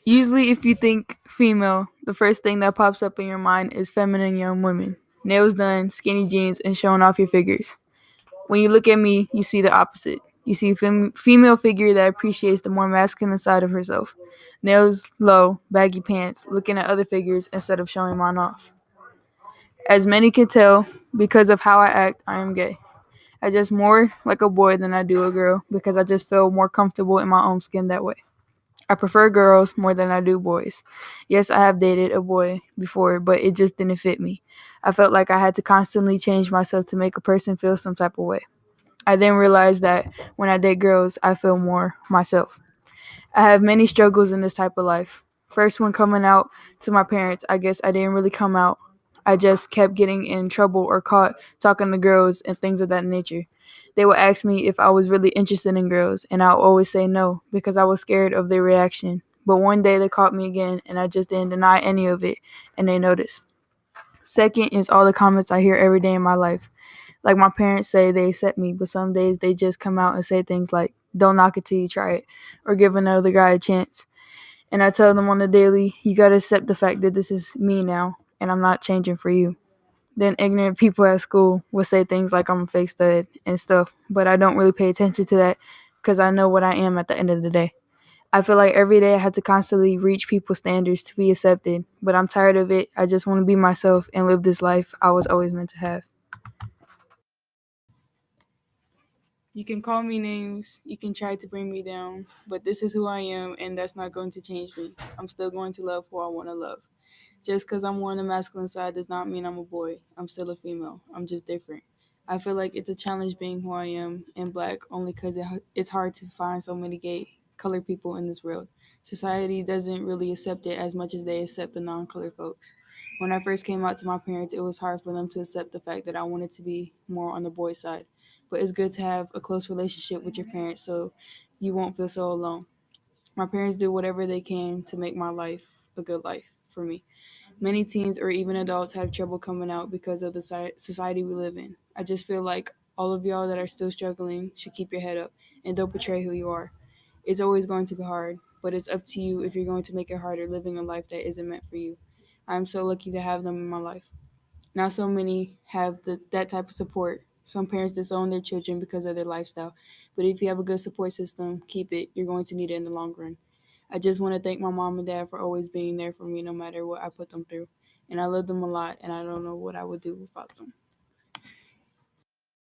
Usually, if you think female, the first thing that pops up in your mind is feminine young women. Nails done, skinny jeans, and showing off your figures. When you look at me, you see the opposite. You see a female figure that appreciates the more masculine side of herself. Nails low, baggy pants, looking at other figures instead of showing mine off. As many can tell, because of how I act, I am gay. I dress more like a boy than I do a girl because I just feel more comfortable in my own skin that way. I prefer girls more than I do boys. Yes, I have dated a boy before, but it just didn't fit me. I felt like I had to constantly change myself to make a person feel some type of way. I then realized that when I date girls, I feel more myself. I have many struggles in this type of life. First, when coming out to my parents, I guess I didn't really come out. I just kept getting in trouble or caught talking to girls and things of that nature. They would ask me if I was really interested in girls, and I would always say no because I was scared of their reaction. But one day they caught me again, and I just didn't deny any of it, and they noticed. Second is all the comments I hear every day in my life. Like my parents say they accept me, but some days they just come out and say things like, don't knock it till you try it, or give another guy a chance. And I tell them on the daily, you gotta accept the fact that this is me now, and I'm not changing for you. Then ignorant people at school will say things like I'm a fake stud and stuff, but I don't really pay attention to that because I know what I am at the end of the day. I feel like every day I have to constantly reach people's standards to be accepted, but I'm tired of it. I just want to be myself and live this life I was always meant to have. You can call me names, you can try to bring me down, but this is who I am, and that's not going to change me. I'm still going to love who I want to love. Just because I'm more on the masculine side does not mean I'm a boy. I'm still a female. I'm just different. I feel like it's a challenge being who I am in black only because it's hard to find so many gay colored people in this world. Society doesn't really accept it as much as they accept the non colored folks. When I first came out to my parents, it was hard for them to accept the fact that I wanted to be more on the boy side. But it's good to have a close relationship with your parents so you won't feel so alone. My parents do whatever they can to make my life a good life for me. Many teens or even adults have trouble coming out because of the society we live in. I just feel like all of y'all that are still struggling should keep your head up and don't betray who you are. It's always going to be hard, but it's up to you if you're going to make it harder living a life that isn't meant for you. I'm so lucky to have them in my life. Not so many have that type of support. Some parents disown their children because of their lifestyle. But if you have a good support system, keep it. You're going to need it in the long run. I just want to thank my mom and dad for always being there for me no matter what I put them through. And I love them a lot, and I don't know what I would do without them.